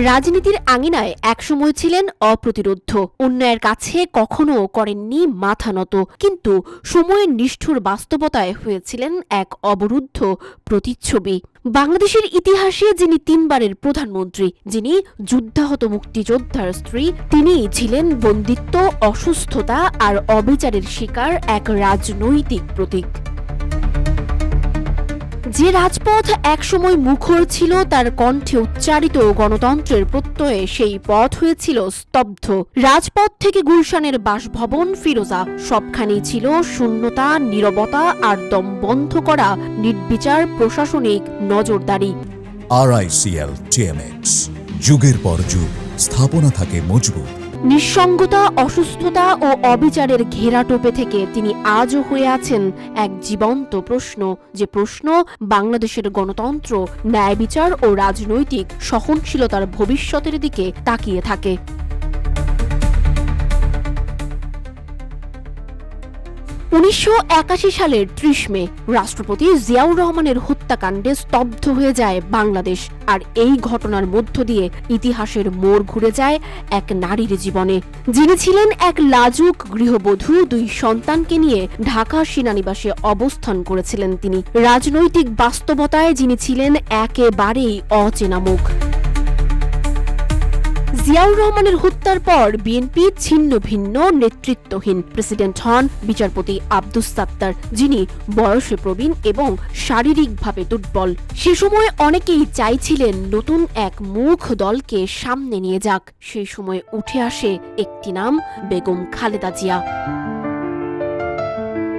রাজনীতির আঙিনায় একসময় ছিলেন অপ্রতিরোধ্য, অন্যায়ের কাছে কখনো করেননি মাথা নত, কিন্তু সময়ের নিষ্ঠুর বাস্তবতায় হয়েছিলেন এক অবরুদ্ধ প্রতিচ্ছবি। বাংলাদেশের ইতিহাসে যিনি তিনবারের প্রধানমন্ত্রী, যিনি যুদ্ধাহত মুক্তিযোদ্ধার স্ত্রী, তিনিই ছিলেন বন্দিত্ব, অসুস্থতা আর অবিচারের শিকার এক রাজনৈতিক প্রতীক। যে রাজপথ একসময় মুখর ছিল তার কণ্ঠে উচ্চারিত গণতন্ত্রের প্রত্যয়ে, সেই পথ হয়েছিল স্তব্ধ। রাজপথ থেকে গুলশানের বাসভবন ফিরোজা, সবখানেই ছিল শূন্যতা, নীরবতা আর দম বন্ধ করা নির্বিচার প্রশাসনিক নজরদারি। RICL TMX, যুগের পর যুগ স্থাপনা থাকে মজবুত। নিঃসঙ্গতা, অসুস্থতা ও অবিচারের ঘেরাটোপে থেকে তিনি আজও হয়ে আছেন এক জীবন্ত প্রশ্ন, যে প্রশ্ন বাংলাদেশের গণতন্ত্র, ন্যায় বিচার ও রাজনৈতিক সহনশীলতার ভবিষ্যতের দিকে তাকিয়ে থাকে। 1981 সালের 30 মে রাষ্ট্রপতি জিয়াউর রহমানের হত্যাকাণ্ডে স্তব্ধ হয়ে যায় বাংলাদেশ, আর এই ঘটনার মধ্য দিয়ে ইতিহাসের মোড় ঘুরে যায় এক নারীর জীবনে, যিনি ছিলেন এক লাজুক গৃহবধূ। 2 সন্তানকে নিয়ে ঢাকা সেনানিবাসে অবস্থান করেছিলেন তিনি। রাজনৈতিক বাস্তবতায় যিনি ছিলেন একেবারেই অচেনা মুখ। জিয়াউর রহমানের হত্যার পর বিএনপি ছিন্ন ভিন্ন, নেতৃত্বহীন। প্রেসিডেন্ট হন বিচারপতি আব্দুস সাত্তার, যিনি বয়সে প্রবীণ এবং শারীরিকভাবে দুর্বল। সে সময় অনেকেই চাইছিলেন নতুন এক মুখ দলকে সামনে নিয়ে যাক। সেই সময় উঠে আসে একটি নাম, বেগম খালেদা জিয়া।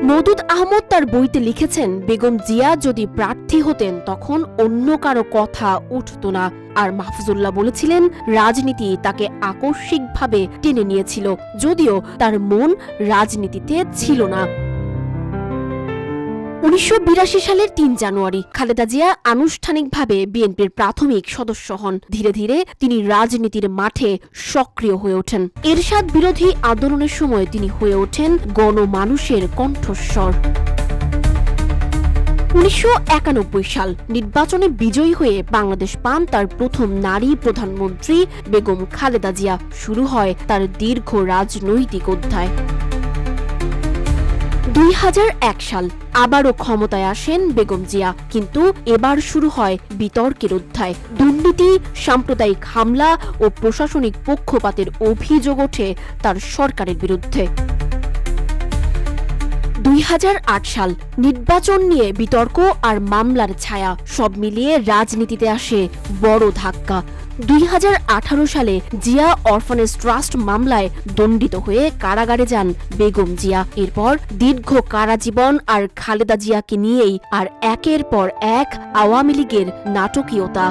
মওদুদ আহমদ তার বইতে লিখেছেন, বেগম জিয়া যদি প্রার্থী হতেন তখন অন্য কারো কথা উঠত না। আর মাহফুজুল্লাহ বলেছিলেন, রাজনীতি তাকে আকস্মিকভাবে টেনে নিয়েছিল, যদিও তার মন রাজনীতিতে ছিল না। 1982 সালের 3 জানুয়ারি খালেদা জিয়া আনুষ্ঠানিকভাবে বিএনপির প্রাথমিক সদস্য হন। ধীরে ধীরে তিনি রাজনীতির মাঠে সক্রিয় হয়ে ওঠেন। এরশাদ বিরোধী আন্দোলনের সময় তিনি হয়ে ওঠেন গণমানুষের কণ্ঠস্বর। 1991 সাল নির্বাচনে বিজয়ী হয়ে বাংলাদেশ পান তার প্রথম নারী প্রধানমন্ত্রী বেগম খালেদা জিয়া। শুরু হয় তার দীর্ঘ রাজনৈতিক অধ্যায়। 2001 সাল আবারও ক্ষমতায় আসেন বেগম জিয়া, কিন্তু এবার শুরু হয় বিতর্কের অধ্যায়। দুর্নীতি, সাম্প্রদায়িক হামলা ও প্রশাসনিক পক্ষপাতের অভিযোগ ওঠে তার সরকারের বিরুদ্ধে। 2008 সাল নির্বাচন নিয়ে বিতর্ক আর মামলার ছায়া, সব মিলিয়ে রাজনীতিতে আসে বড় ধাক্কা। 2018 সালে জিয়া অরফানেজ ট্রাস্ট মামলায় দণ্ডিত হয়ে কারাগারে যান বেগম জিয়া। এরপর দীর্ঘ কারাজীবন আর খালেদা জিয়াকে নিয়েই আর একের পর এক আওয়ামী লীগের নাটকীয়তা।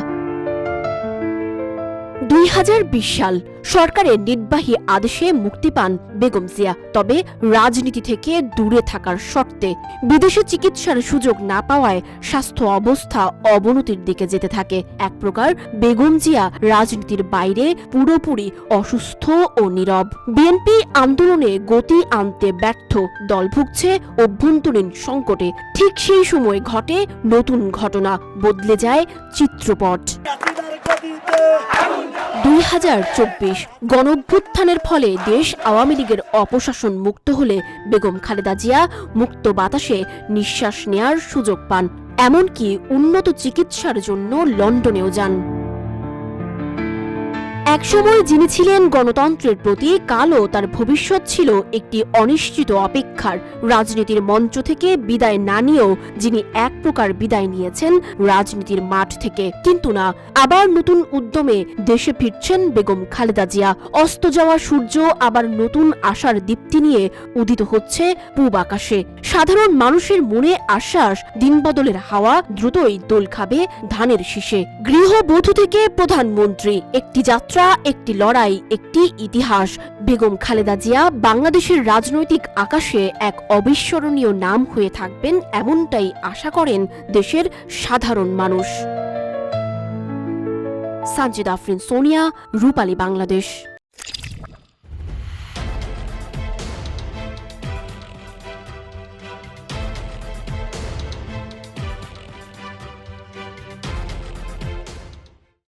2020 সাল সরকারের নির্বাহী আদেশে মুক্তি পান বেগম জিয়া, তবে রাজনীতি থেকে দূরে থাকার শর্তে। বিদেশে চিকিৎসার সুযোগ না পাওয়ায় স্বাস্থ্য অবস্থা অবনতির দিকে যেতে থাকে। এক প্রকার বেগম জিয়া রাজনীতির বাইরে পুরোপুরি অসুস্থ ও নীরব। বিএনপি আন্দোলনে গতি আনতে ব্যর্থ, দল ভুগছে অভ্যন্তরীণ সংকটে। ঠিক সেই সময় ঘটে নতুন ঘটনা, বদলে যায় চিত্রপট। 2024 গণঅভ্যুত্থানের ফলে দেশ আওয়ামী লীগের অপশাসন মুক্ত হলে বেগম খালেদা জিয়া মুক্ত বাতাসে নিঃশ্বাস নেয়ার সুযোগ পান, এমনকি উন্নত চিকিৎসার জন্য লন্ডনেও যান। একসময় যিনি ছিলেন গণতন্ত্রের প্রতি, কালও তার ভবিষ্যৎ ছিল একটি অনিশ্চিত অপেক্ষার। রাজনীতির মঞ্চ থেকে বিদায় না নিয়েও যিনি এক প্রকার বিদায় নিয়েছেন রাজনীতির মাঠ থেকে। কিন্তু না, আবার নতুন উদ্যমে দেশে ফিরছেন বেগম খালেদা জিয়া। অস্ত যাওয়া সূর্য আবার নতুন আশার দীপ্তি নিয়ে উদিত হচ্ছে পূব আকাশে। সাধারণ মানুষের মনে আশ্বাস, দিনবদলের হাওয়া দ্রুতই দোল খাবে ধানের শীষে। গৃহবধূ থেকে প্রধানমন্ত্রী, একটি যাত্রা, একটি লড়াই, একটি ইতিহাস। বেগম খালেদা জিয়া বাংলাদেশের রাজনৈতিক আকাশে এক অবিস্মরণীয় নাম হয়ে থাকবেন, এমনটাই আশা করেন দেশের সাধারণ মানুষ। সানজিদা আফরিন, সোনিয়া, রূপালী বাংলাদেশ।